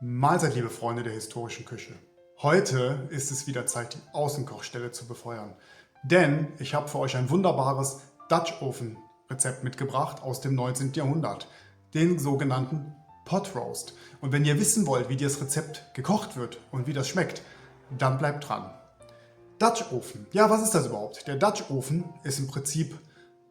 Mahlzeit, liebe Freunde der historischen Küche. Heute ist es wieder Zeit, die Außenkochstelle zu befeuern. Denn ich habe für euch ein wunderbares Dutch Oven Rezept mitgebracht aus dem 19. Jahrhundert. Den sogenannten Pot Roast. Und wenn ihr wissen wollt, wie das Rezept gekocht wird und wie das schmeckt, dann bleibt dran. Dutch Ofen. Ja, was ist das überhaupt? Der Dutch Ofen ist im Prinzip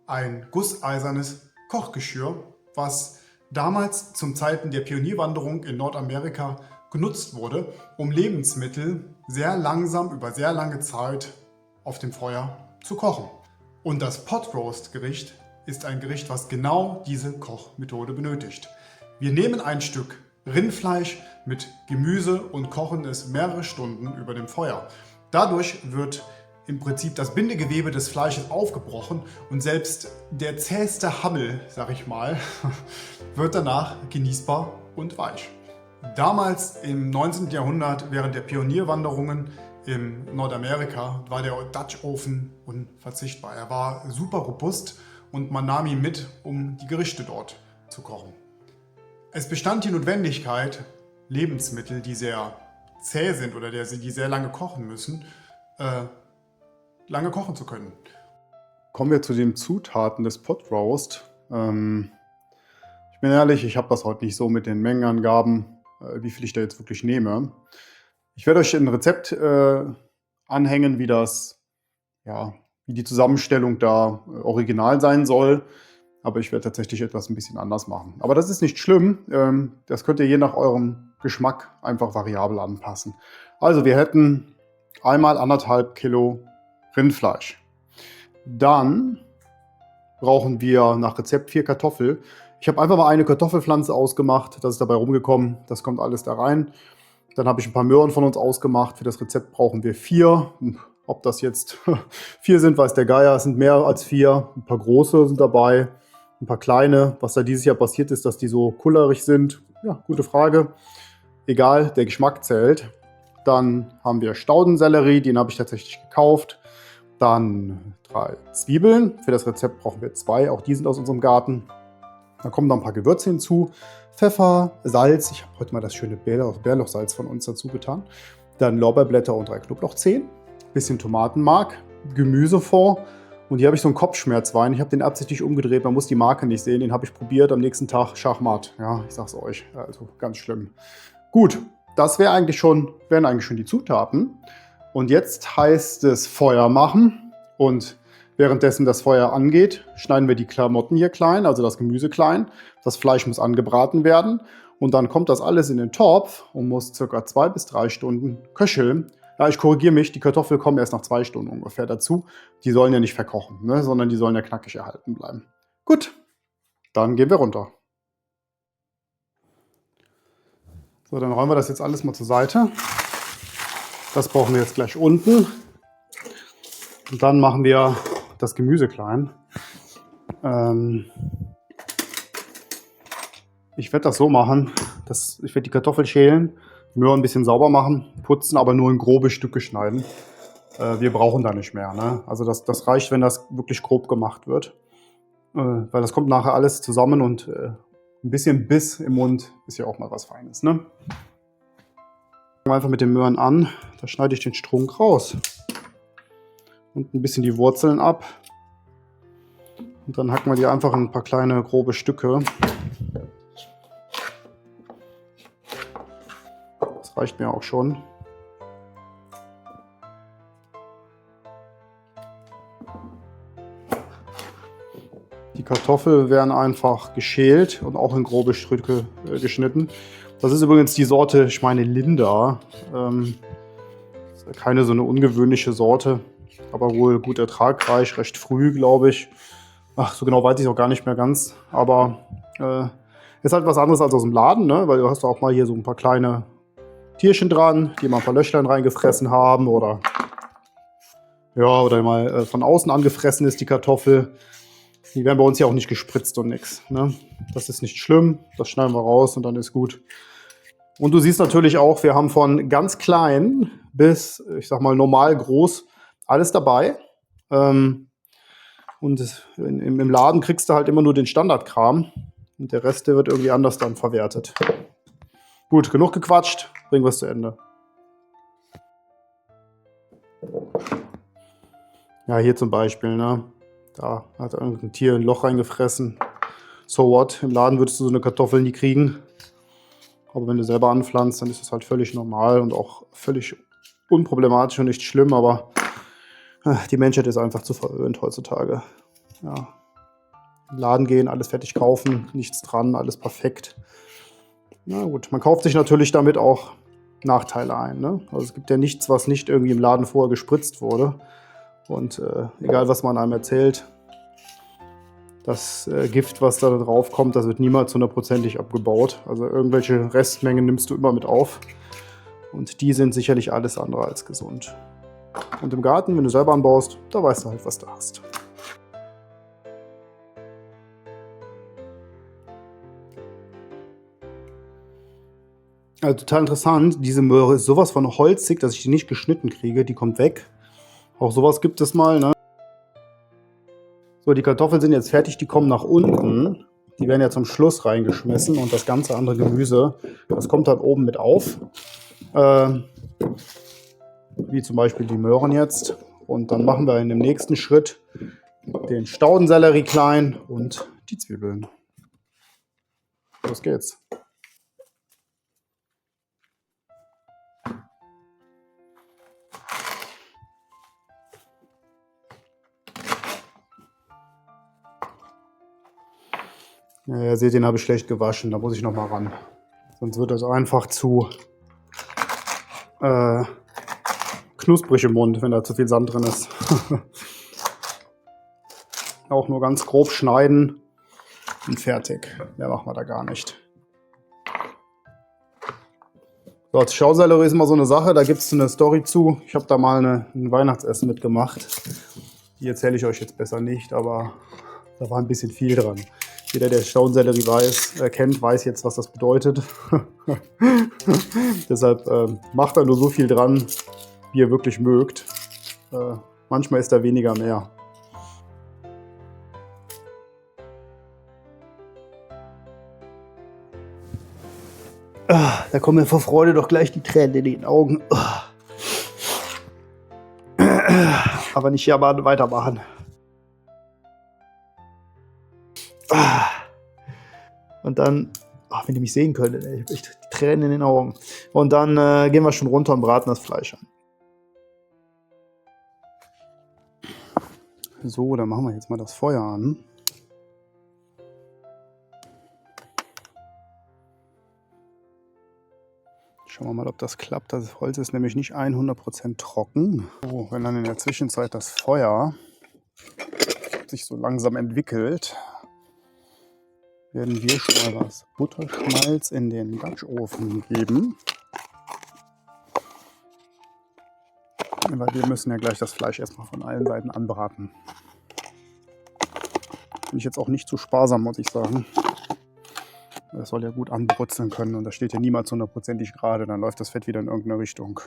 ein gusseisernes Kochgeschirr, was damals zum Zeiten der Pionierwanderung in Nordamerika genutzt wurde, um Lebensmittel sehr langsam über sehr lange Zeit auf dem Feuer zu kochen. Und das Pot Roast Gericht ist ein Gericht, was genau diese Kochmethode benötigt. Wir nehmen ein Stück Rindfleisch mit Gemüse und kochen es mehrere Stunden über dem Feuer. Dadurch wird im Prinzip das Bindegewebe des Fleisches aufgebrochen und selbst der zäheste Hammel, sag ich mal, wird danach genießbar und weich. Damals im 19. Jahrhundert, während der Pionierwanderungen in Nordamerika, war der Dutch Ofen unverzichtbar. Er war super robust und man nahm ihn mit, um die Gerichte dort zu kochen. Es bestand die Notwendigkeit, Lebensmittel, die sehr zäh sind oder die sehr lange kochen müssen, lange kochen zu können. Kommen wir zu den Zutaten des Pot Roast. Ich bin ehrlich, ich habe das heute nicht so mit den Mengenangaben, wie viel ich da jetzt wirklich nehme. Ich werde euch ein Rezept anhängen, wie die Zusammenstellung da original sein soll. Aber ich werde tatsächlich etwas ein bisschen anders machen. Aber das ist nicht schlimm. Das könnt ihr je nach eurem Geschmack einfach variabel anpassen. Also wir hätten einmal 1,5 Kilo Rindfleisch. Dann brauchen wir nach Rezept 4 Kartoffeln. Ich habe einfach mal eine Kartoffelpflanze ausgemacht. Das ist dabei rumgekommen. Das kommt alles da rein. Dann habe ich ein paar Möhren von uns ausgemacht. Für das Rezept brauchen wir 4. Ob das jetzt 4 sind, weiß der Geier. Es sind mehr als 4. Ein paar große sind dabei. Ein paar kleine. Was da dieses Jahr passiert ist, dass die so kullerig sind. Ja, gute Frage. Egal, der Geschmack zählt. Dann haben wir Staudensellerie, den habe ich tatsächlich gekauft. Dann 3 Zwiebeln. Für das Rezept brauchen wir 2, auch die sind aus unserem Garten. Dann kommen noch ein paar Gewürze hinzu. Pfeffer, Salz. Ich habe heute mal das schöne Bärlauchsalz von uns dazu getan. Dann Lorbeerblätter und 3 Knoblauchzehen. Bisschen Tomatenmark, Gemüsefond. Und hier habe ich so einen Kopfschmerzwein. Ich habe den absichtlich umgedreht. Man muss die Marke nicht sehen. Den habe ich probiert. Am nächsten Tag Schachmatt. Ja, ich sag's euch. Also ganz schlimm. Gut, das wären eigentlich schon die Zutaten. Und jetzt heißt es Feuer machen. Und währenddessen das Feuer angeht, schneiden wir die Klamotten hier klein, also das Gemüse klein. Das Fleisch muss angebraten werden. Und dann kommt das alles in den Topf und muss ca. 2 bis 3 Stunden köcheln. Ja, ich korrigiere mich, die Kartoffeln kommen erst nach 2 Stunden ungefähr dazu. Die sollen ja nicht verkochen, ne, sondern die sollen ja knackig erhalten bleiben. Gut, dann gehen wir runter. So, dann räumen wir das jetzt alles mal zur Seite. Das brauchen wir jetzt gleich unten. Und dann machen wir das Gemüse klein. Ich werde das so machen, ich werde die Kartoffel schälen, Möhren ein bisschen sauber machen, putzen, aber nur in grobe Stücke schneiden. Wir brauchen da nicht mehr. Ne? Also das reicht, wenn das wirklich grob gemacht wird. Weil das kommt nachher alles zusammen und ein bisschen Biss im Mund ist ja auch mal was Feines. Ne? Fangen wir einfach mit den Möhren an. Da schneide ich den Strunk raus. Und ein bisschen die Wurzeln ab. Und dann hacken wir die einfach in ein paar kleine grobe Stücke. Das reicht mir auch schon. Die Kartoffeln werden einfach geschält und auch in grobe Stücke geschnitten. Das ist übrigens die Sorte, ich meine Linda. Keine so eine ungewöhnliche Sorte, aber wohl gut ertragreich, recht früh, glaube ich. Ach, so genau weiß ich auch gar nicht mehr ganz. Aber ist halt was anderes als aus dem Laden, ne? Weil du hast auch mal hier so ein paar kleine Tierchen dran, die mal ein paar Löchlein reingefressen haben oder mal von außen angefressen ist die Kartoffel. Die werden bei uns ja auch nicht gespritzt und nix. Ne? Das ist nicht schlimm, das schneiden wir raus und dann ist gut. Und du siehst natürlich auch, wir haben von ganz klein bis, ich sag mal, normal groß alles dabei. Und im Laden kriegst du halt immer nur den Standardkram und der Rest, der wird irgendwie anders dann verwertet. Gut, genug gequatscht. Bringen wir es zu Ende. Ja, hier zum Beispiel, ne? Da hat irgendein Tier ein Loch reingefressen. So what? Im Laden würdest du so eine Kartoffel nie kriegen. Aber wenn du selber anpflanzt, dann ist das halt völlig normal und auch völlig unproblematisch und nicht schlimm. Aber die Menschheit ist einfach zu verwöhnt heutzutage. Ja. Im Laden gehen, alles fertig kaufen, nichts dran, alles perfekt. Na gut, man kauft sich natürlich damit auch Nachteile ein. Ne? Also es gibt ja nichts, was nicht irgendwie im Laden vorher gespritzt wurde. Und egal, was man einem erzählt, das Gift, was da drauf kommt, das wird niemals 100%ig abgebaut. Also irgendwelche Restmengen nimmst du immer mit auf. Und die sind sicherlich alles andere als gesund. Und im Garten, wenn du selber anbaust, da weißt du halt, was du hast. Also total interessant, diese Möhre ist sowas von holzig, dass ich die nicht geschnitten kriege. Die kommt weg. Auch sowas gibt es mal, ne? So, die Kartoffeln sind jetzt fertig, die kommen nach unten. Die werden ja zum Schluss reingeschmissen und das ganze andere Gemüse, das kommt dann oben mit auf. Wie zum Beispiel die Möhren jetzt. Und dann machen wir in dem nächsten Schritt den Staudensellerie klein und die Zwiebeln. Los geht's. Ja, seht, den habe ich schlecht gewaschen, da muss ich noch mal ran. Sonst wird das einfach zu knusprig im Mund, wenn da zu viel Sand drin ist. Auch nur ganz grob schneiden und fertig. Mehr machen wir da gar nicht. So, als Staudensellerie ist immer so eine Sache, da gibt es eine Story zu. Ich habe da mal ein Weihnachtsessen mitgemacht. Die erzähle ich euch jetzt besser nicht, aber da war ein bisschen viel dran. Jeder, der Staudensellerie kennt, weiß jetzt, was das bedeutet. Deshalb macht da nur so viel dran, wie ihr wirklich mögt. Manchmal ist da weniger mehr. Da kommen mir vor Freude doch gleich die Tränen in den Augen. Aber nicht hier mal weitermachen. Und dann, wenn ihr mich sehen könntet, ich habe echt die Tränen in den Augen. Und dann gehen wir schon runter und braten das Fleisch an. So, dann machen wir jetzt mal das Feuer an. Schauen wir mal, ob das klappt. Das Holz ist nämlich nicht 100% trocken. So, wenn dann in der Zwischenzeit das Feuer sich so langsam entwickelt, werden wir schon mal was Butterschmalz in den Dutch-Ofen geben. Weil wir müssen ja gleich das Fleisch erstmal von allen Seiten anbraten. Bin ich jetzt auch nicht zu sparsam, muss ich sagen. Das soll ja gut anbrutzeln können und das steht ja niemals 100%ig gerade, dann läuft das Fett wieder in irgendeine Richtung.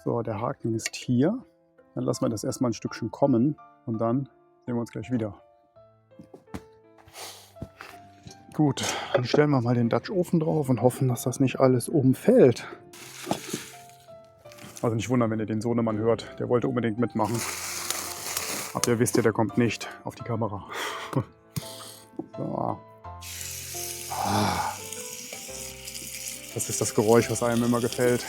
So, der Haken ist hier. Dann lassen wir das erstmal ein Stückchen kommen und dann sehen wir uns gleich wieder. Gut, dann stellen wir mal den Dutch-Ofen drauf und hoffen, dass das nicht alles umfällt. Also nicht wundern, wenn ihr den Sohnemann hört, der wollte unbedingt mitmachen. Aber ihr wisst ja, der kommt nicht auf die Kamera. So. Das ist das Geräusch, was einem immer gefällt.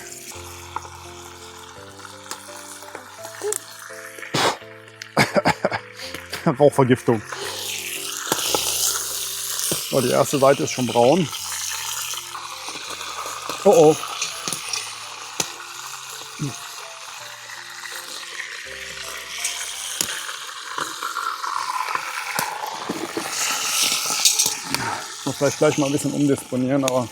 Rauchvergiftung. So, die erste Seite ist schon braun. Oh oh. Ich muss vielleicht gleich mal ein bisschen umdisponieren, aber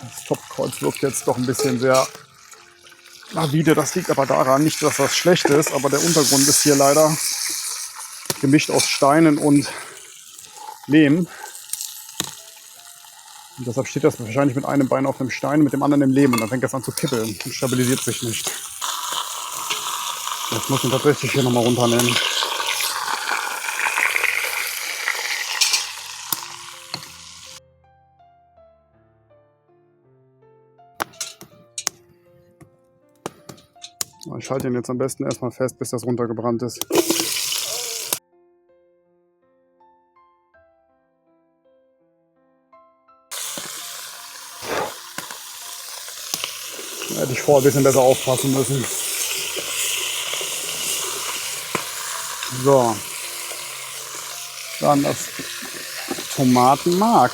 das Topfkreuz wirkt jetzt doch ein bisschen sehr avide. Das liegt aber daran, nicht, dass das schlecht ist, aber der Untergrund ist hier leider gemischt aus Steinen und Lehm. Und deshalb steht das wahrscheinlich mit einem Bein auf dem Stein, mit dem anderen im Lehm und dann fängt das an zu kippeln und stabilisiert sich nicht. Jetzt muss ich ihn tatsächlich hier nochmal runternehmen. Ich halte ihn jetzt am besten erstmal fest, bis das runtergebrannt ist. Da hätte ich vorher ein bisschen besser aufpassen müssen. So. Dann das Tomatenmark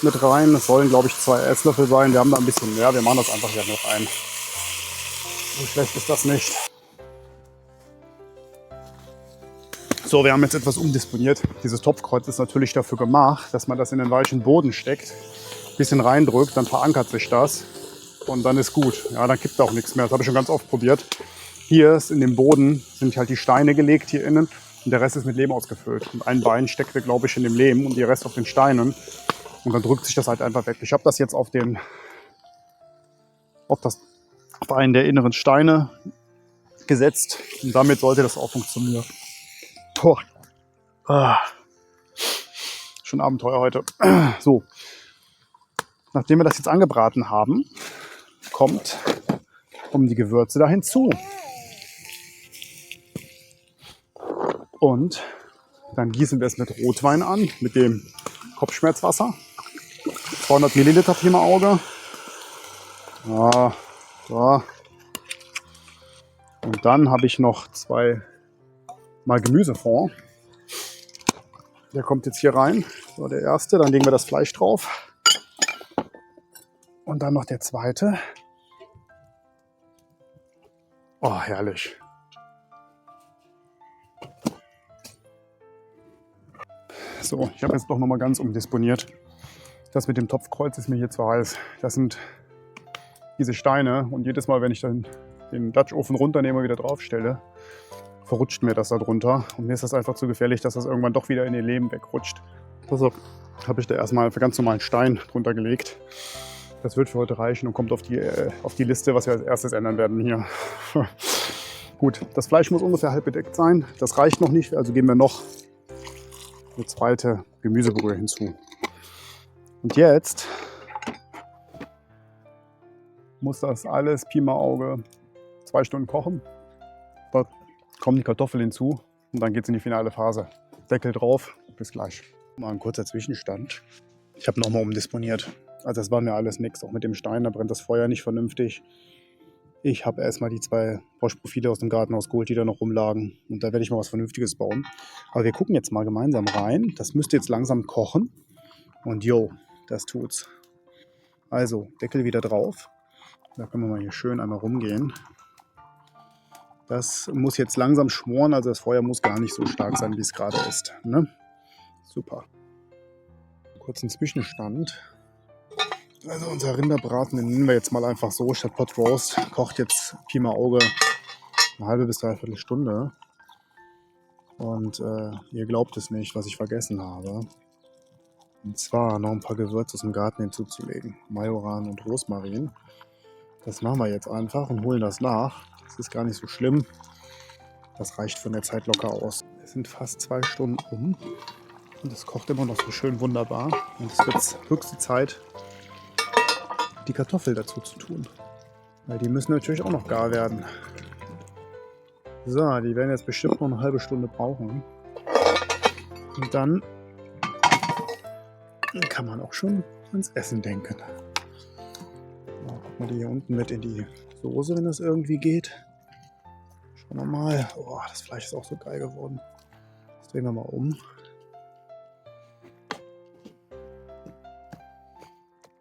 mit rein. Das sollen, glaube ich, 2 Esslöffel sein. Wir haben da ein bisschen mehr. Wir machen das einfach hier noch rein. So schlecht ist das nicht. So, wir haben jetzt etwas umdisponiert. Dieses Topfkreuz ist natürlich dafür gemacht, dass man das in den weichen Boden steckt, ein bisschen reindrückt, dann verankert sich das und dann ist gut. Ja, dann kippt auch nichts mehr. Das habe ich schon ganz oft probiert. Hier ist in dem Boden sind halt die Steine gelegt hier innen und der Rest ist mit Lehm ausgefüllt. Und ein Bein steckt, glaube ich, in dem Lehm und der Rest auf den Steinen. Und dann drückt sich das halt einfach weg. Ich habe das jetzt auf einen der inneren Steine gesetzt und damit sollte das auch funktionieren. Boah. Schon Abenteuer heute. So, nachdem wir das jetzt angebraten haben, kommt die Gewürze da hinzu. Und dann gießen wir es mit Rotwein an, mit dem Kopfschmerzwasser. 200 Milliliter Pi mal Auge. Ja, so. Und dann habe ich noch 2 mal Gemüsefond. Der kommt jetzt hier rein. So, der erste, dann legen wir das Fleisch drauf. Und dann noch der zweite. Oh, herrlich. So, ich habe jetzt doch noch mal ganz umdisponiert. Das mit dem Topfkreuz ist mir hier zu heiß. Das sind diese Steine und jedes Mal, wenn ich dann den Dutch Ofen runternehme und wieder draufstelle, verrutscht mir das da drunter. Und mir ist das einfach zu gefährlich, dass das irgendwann doch wieder in den Lehm wegrutscht. Deshalb habe ich da erstmal für ganz normalen Stein drunter gelegt. Das wird für heute reichen und kommt auf die Liste, was wir als erstes ändern werden hier. Gut, das Fleisch muss ungefähr halb bedeckt sein. Das reicht noch nicht, also geben wir noch eine zweite Gemüsebrühe hinzu. Und jetzt muss das alles Pi mal Auge 2 Stunden kochen. Da kommen die Kartoffeln hinzu und dann geht es in die finale Phase. Deckel drauf, bis gleich. Mal ein kurzer Zwischenstand. Ich habe nochmal umdisponiert. Also das war mir alles nichts, auch mit dem Stein, da brennt das Feuer nicht vernünftig. Ich habe erstmal die 2 Bosch-Profile aus dem Gartenhaus geholt, die da noch rumlagen. Und da werde ich mal was Vernünftiges bauen. Aber wir gucken jetzt mal gemeinsam rein. Das müsste jetzt langsam kochen. Und jo, das tut's. Also, Deckel wieder drauf. Da können wir mal hier schön einmal rumgehen. Das muss jetzt langsam schmoren, also das Feuer muss gar nicht so stark sein, wie es gerade ist. Ne? Super. Kurzen Zwischenstand. Also unser Rinderbraten, den nehmen wir jetzt mal einfach so, statt Pot Roast, kocht jetzt Pi mal Auge eine halbe bis dreiviertel Stunde. Und ihr glaubt es nicht, was ich vergessen habe. Und zwar noch ein paar Gewürze aus dem Garten hinzuzulegen. Majoran und Rosmarin. Das machen wir jetzt einfach und holen das nach. Das ist gar nicht so schlimm. Das reicht von der Zeit locker aus. Es sind fast 2 Stunden um. Und es kocht immer noch so schön wunderbar. Und es wird höchste Zeit, die Kartoffel dazu zu tun. Weil die müssen natürlich auch noch gar werden. So, die werden jetzt bestimmt noch eine halbe Stunde brauchen. Und dann kann man auch schon ans Essen denken. So, gucken wir die hier unten mit in die Soße, wenn das irgendwie geht. Schauen wir mal. Oh, das Fleisch ist auch so geil geworden. Das drehen wir mal um.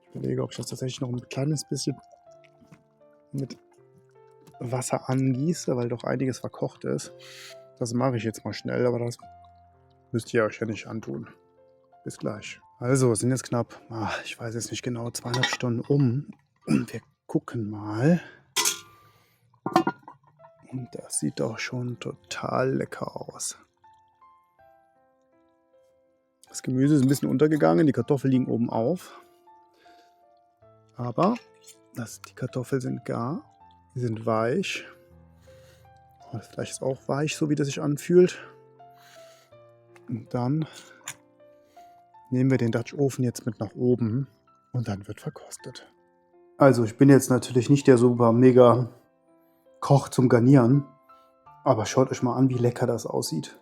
Ich überlege, ob ich das tatsächlich noch ein kleines bisschen mit Wasser angieße, weil doch einiges verkocht ist. Das mache ich jetzt mal schnell, aber das müsst ihr euch ja nicht antun. Bis gleich. Also, es sind jetzt knapp, ich weiß jetzt nicht genau, 2,5 Stunden um. Und wir gucken mal. Und das sieht doch schon total lecker aus. Das Gemüse ist ein bisschen untergegangen, die Kartoffeln liegen oben auf. Aber die Kartoffeln sind gar, die sind weich. Das Fleisch ist auch weich, so wie das sich anfühlt. Und dann nehmen wir den Dutch Ofen jetzt mit nach oben und dann wird verkostet. Also ich bin jetzt natürlich nicht der super mega Koch zum Garnieren. Aber schaut euch mal an, wie lecker das aussieht.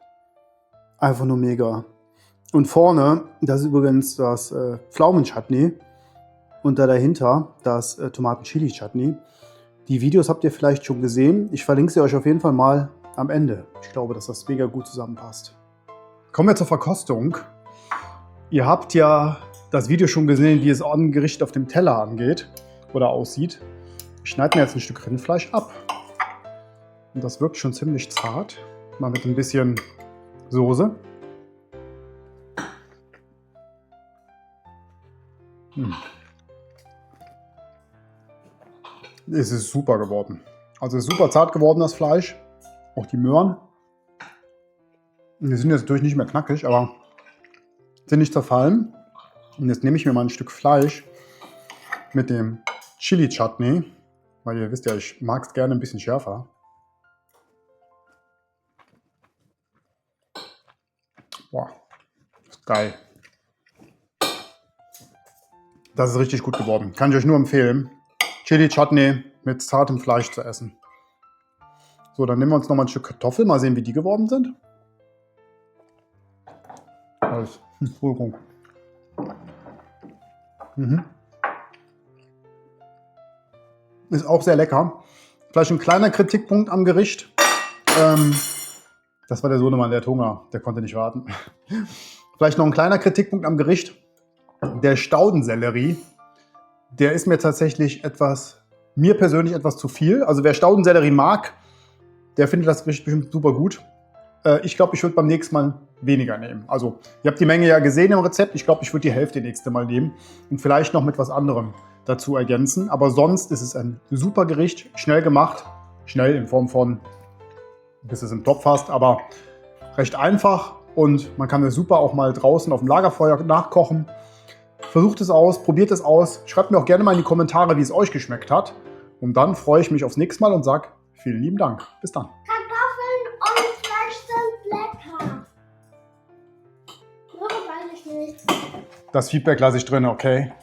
Einfach nur mega. Und vorne, das ist übrigens das Pflaumen-Chutney. Und da dahinter das Tomaten-Chili-Chutney. Die Videos habt ihr vielleicht schon gesehen. Ich verlinke sie euch auf jeden Fall mal am Ende. Ich glaube, dass das mega gut zusammenpasst. Kommen wir zur Verkostung. Ihr habt ja das Video schon gesehen, wie es an Gericht auf dem Teller angeht oder aussieht. Ich schneide mir jetzt ein Stück Rindfleisch ab. Und das wirkt schon ziemlich zart. Mal mit ein bisschen Soße. Es ist super geworden. Also es ist super zart geworden, das Fleisch. Auch die Möhren. Die sind jetzt natürlich nicht mehr knackig, aber sind nicht zerfallen. Und jetzt nehme ich mir mal ein Stück Fleisch mit dem Chili Chutney. Weil ihr wisst ja, ich mag es gerne ein bisschen schärfer. Boah, das ist geil. Das ist richtig gut geworden. Kann ich euch nur empfehlen. Chili Chutney mit zartem Fleisch zu essen. So, dann nehmen wir uns noch mal ein Stück Kartoffel. Mal sehen, wie die geworden sind. Alles. Entschuldigung. Ist auch sehr lecker. Vielleicht ein kleiner Kritikpunkt am Gericht. Das war der Sohnemann, der hat Hunger. Der konnte nicht warten. Vielleicht noch ein kleiner Kritikpunkt am Gericht. Der Staudensellerie, der ist mir tatsächlich mir persönlich etwas zu viel. Also wer Staudensellerie mag, der findet das Gericht bestimmt super gut. Ich glaube, ich würde beim nächsten Mal weniger nehmen. Also ihr habt die Menge ja gesehen im Rezept. Ich glaube, ich würde die Hälfte nächste Mal nehmen und vielleicht noch mit was anderem dazu ergänzen. Aber sonst ist es ein super Gericht, schnell gemacht. Schnell in Form von, bis es im Topf hast, aber recht einfach. Und man kann es super auch mal draußen auf dem Lagerfeuer nachkochen. Versucht es aus, probiert es aus. Schreibt mir auch gerne mal in die Kommentare, wie es euch geschmeckt hat. Und dann freue ich mich aufs nächste Mal und sage vielen lieben Dank. Bis dann. Kartoffeln und Fleisch sind lecker. Nur weiß ich nicht. Das Feedback lasse ich drin, okay?